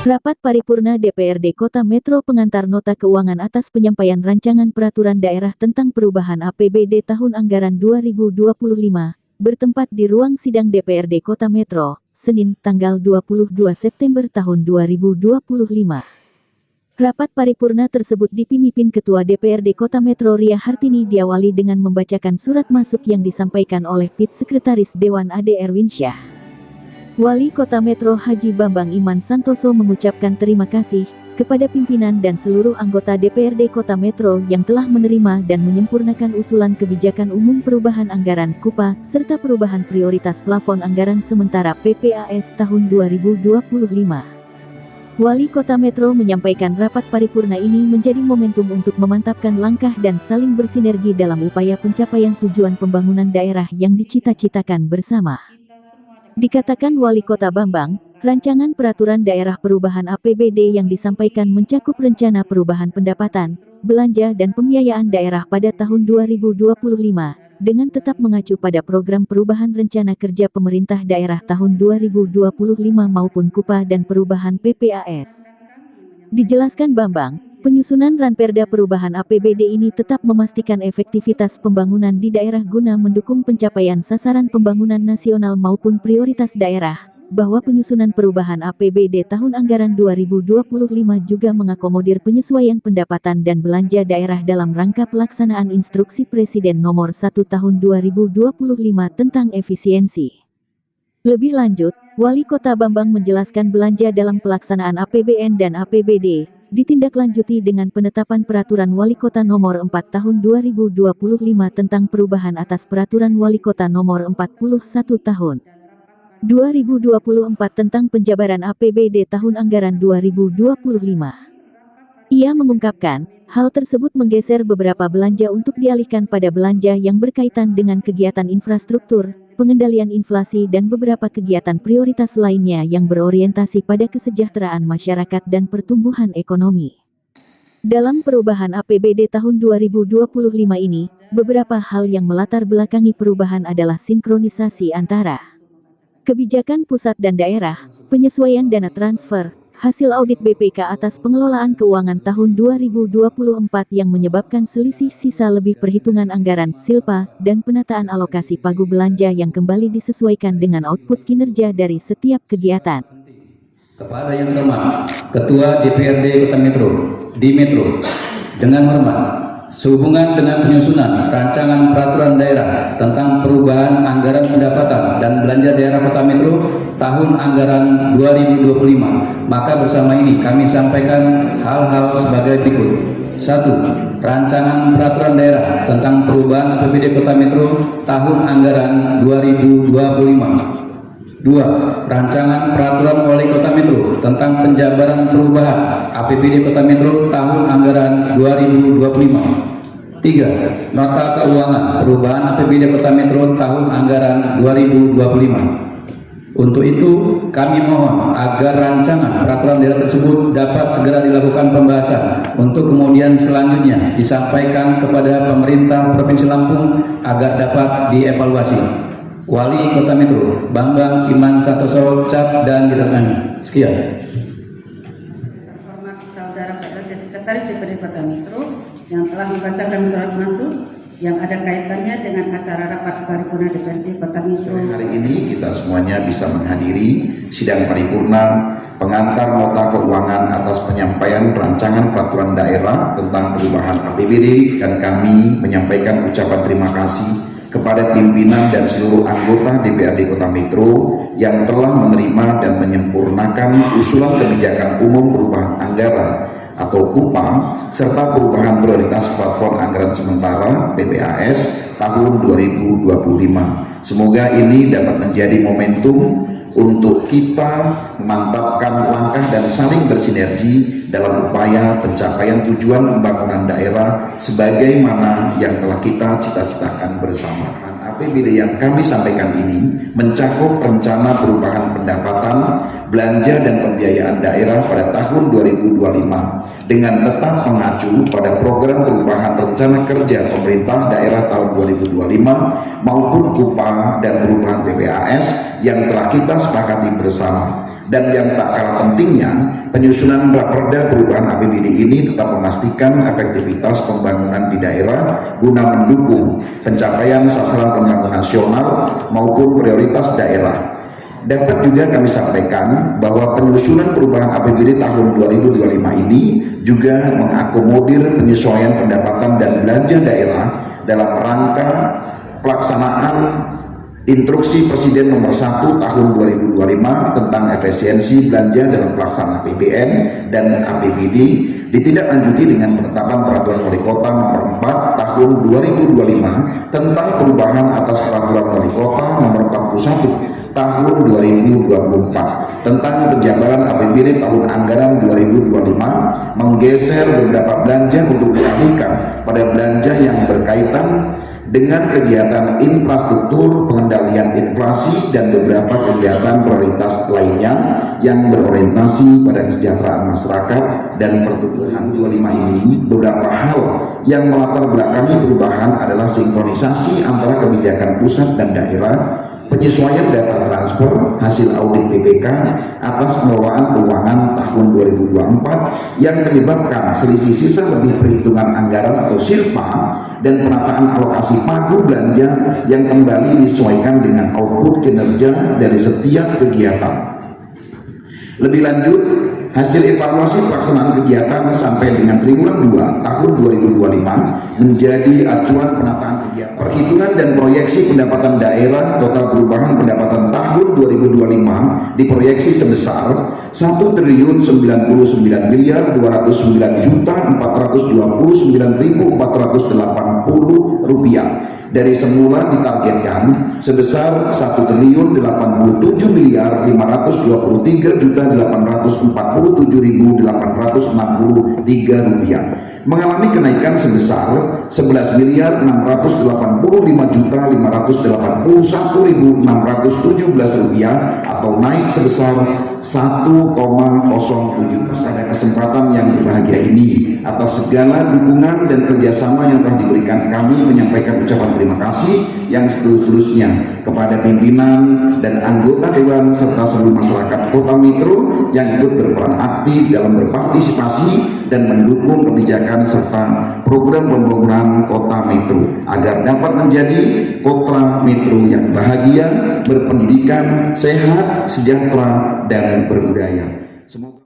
Rapat Paripurna DPRD Kota Metro pengantar nota keuangan atas penyampaian rancangan peraturan daerah tentang perubahan APBD tahun anggaran 2025, bertempat di ruang sidang DPRD Kota Metro, Senin, tanggal 22 September tahun 2025. Rapat paripurna tersebut dipimpin Ketua DPRD Kota Metro Ria Hartini diawali dengan membacakan surat masuk yang disampaikan oleh PIT Sekretaris Dewan Ade Erwinsyah. Wali Kota Metro Haji Bambang Iman Santoso mengucapkan terima kasih kepada pimpinan dan seluruh anggota DPRD Kota Metro yang telah menerima dan menyempurnakan usulan kebijakan umum perubahan anggaran KUPA serta perubahan prioritas plafon anggaran sementara PPAS tahun 2025. Wali Kota Metro menyampaikan rapat paripurna ini menjadi momentum untuk memantapkan langkah dan saling bersinergi dalam upaya pencapaian tujuan pembangunan daerah yang dicita-citakan bersama. Dikatakan Wali Kota Bambang, rancangan peraturan daerah perubahan APBD yang disampaikan mencakup rencana perubahan pendapatan, belanja dan pembiayaan daerah pada tahun 2025, dengan tetap mengacu pada program perubahan rencana kerja pemerintah daerah tahun 2025 maupun KUPA dan perubahan PPAS. Dijelaskan Bambang, penyusunan Ranperda perubahan APBD ini tetap memastikan efektivitas pembangunan di daerah guna mendukung pencapaian sasaran pembangunan nasional maupun prioritas daerah, bahwa penyusunan perubahan APBD tahun anggaran 2025 juga mengakomodir penyesuaian pendapatan dan belanja daerah dalam rangka pelaksanaan Instruksi Presiden Nomor 1 Tahun 2025 tentang efisiensi. Lebih lanjut, Wali Kota Bambang menjelaskan belanja dalam pelaksanaan APBN dan APBD ditindaklanjuti dengan penetapan Peraturan Wali Kota Nomor 4 Tahun 2025 tentang perubahan atas Peraturan Wali Kota Nomor 41 Tahun 2024 tentang penjabaran APBD tahun anggaran 2025. Ia mengungkapkan, hal tersebut menggeser beberapa belanja untuk dialihkan pada belanja yang berkaitan dengan kegiatan infrastruktur, pengendalian inflasi dan beberapa kegiatan prioritas lainnya yang berorientasi pada kesejahteraan masyarakat dan pertumbuhan ekonomi. Dalam perubahan APBD tahun 2025 ini, beberapa hal yang melatar belakangi perubahan adalah sinkronisasi antara kebijakan pusat dan daerah, penyesuaian dana transfer, hasil audit BPK atas pengelolaan keuangan tahun 2024 yang menyebabkan selisih sisa lebih perhitungan anggaran SILPA, dan penataan alokasi pagu belanja yang kembali disesuaikan dengan output kinerja dari setiap kegiatan. Kepada yang terhormat, Ketua DPRD Kota Metro, di Metro, dengan hormat, sehubungan dengan penyusunan rancangan peraturan daerah tentang perubahan anggaran pendapatan dan belanja daerah Kota Metro tahun anggaran 2025, maka bersama ini kami sampaikan hal-hal sebagai berikut. 1. Rancangan peraturan daerah tentang perubahan APBD Kota Metro tahun anggaran 2025. 2. Rancangan peraturan Wali Kota Metro tentang penjabaran perubahan APBD Kota Metro tahun anggaran 2025. 3. Nota keuangan perubahan APBD Kota Metro tahun anggaran 2025. Untuk itu, kami mohon agar rancangan peraturan daerah tersebut dapat segera dilakukan pembahasan untuk kemudian selanjutnya disampaikan kepada pemerintah Provinsi Lampung agar dapat dievaluasi. Wali Kota Metro Bambang Iman Santoso, cap dan ditandatangani. Sekian. Terhormat Saudara PLT Sekretaris DPRD Kota Metro yang telah membacakan surat masuk yang ada kaitannya dengan acara rapat paripurna DPRD Kota Metro. Hari ini kita semuanya bisa menghadiri sidang paripurna pengantar nota keuangan atas penyampaian rancangan peraturan daerah tentang perubahan APBD, dan kami menyampaikan ucapan terima kasih kepada pimpinan dan seluruh anggota DPRD Kota Metro yang telah menerima dan menyempurnakan usulan kebijakan umum perubahan anggaran atau KUPA serta perubahan prioritas plafon anggaran sementara PPAS tahun 2025. Semoga ini dapat menjadi momentum untuk kita memantapkan langkah dan saling bersinergi dalam upaya pencapaian tujuan pembangunan daerah sebagaimana yang telah kita cita-citakan bersama. APBD yang kami sampaikan ini mencakup rencana perubahan pendapatan, belanja dan pembiayaan daerah pada tahun 2025 dengan tetap mengacu pada program perubahan rencana kerja pemerintah daerah tahun 2025 maupun KUPA dan perubahan PPAS yang telah kita sepakati bersama. Dan yang tak kalah pentingnya, penyusunan Raperda perubahan APBD ini tetap memastikan efektivitas pembangunan di daerah guna mendukung pencapaian sasaran pembangunan nasional maupun prioritas daerah. Dapat juga kami sampaikan bahwa penyusunan perubahan APBD tahun 2025 ini juga mengakomodir penyesuaian pendapatan dan belanja daerah dalam rangka pelaksanaan Instruksi Presiden Nomor 1 Tahun 2025 tentang efisiensi belanja dalam pelaksanaan APBN dan APBD ditindaklanjuti dengan penetapan Peraturan Wali Kota Nomor 4 Tahun 2025 tentang perubahan atas Peraturan Wali Kota Nomor 41 Tahun 2024 tentang penjabaran APBD tahun anggaran 2025, menggeser beberapa belanja untuk dialihkan pada belanja yang berkaitan dengan kegiatan infrastruktur, pengendalian inflasi, dan beberapa kegiatan prioritas lainnya yang berorientasi pada kesejahteraan masyarakat dan pertumbuhan. 25 ini beberapa hal yang melatar belakangi perubahan adalah sinkronisasi antara kebijakan pusat dan daerah, penyesuaian data transfer hasil audit BPK atas pengelolaan keuangan tahun 2024 yang menyebabkan selisih sisa lebih perhitungan anggaran atau SIRPA dan penataan alokasi pagu belanja yang kembali disesuaikan dengan output kinerja dari setiap kegiatan. Lebih lanjut, hasil evaluasi pelaksanaan kegiatan sampai dengan triwulan 2 tahun 2025 menjadi acuan penataan kegiatan. Perhitungan dan proyeksi pendapatan daerah total perubahan pendapatan tahun 2025 diproyeksi sebesar Rp1.999.429.480 dari semula ditargetkan sebesar Rp1.587.847.863, mengalami kenaikan sebesar Rp11.455.581.617 atau naik sebesar 1,07%. Pada kesempatan yang berbahagia ini, atas segala dukungan dan kerjasama yang telah diberikan, kami menyampaikan ucapan terima kasih yang setulus-tulusnya kepada pimpinan dan anggota Dewan serta seluruh masyarakat Kota Metro yang ikut berperan aktif dalam berpartisipasi dan mendukung kebijakan serta program pembangunan Kota Metro agar dapat menjadi Kota Metro yang bahagia, berpendidikan, sehat, sejahtera, dan berbudaya. Semoga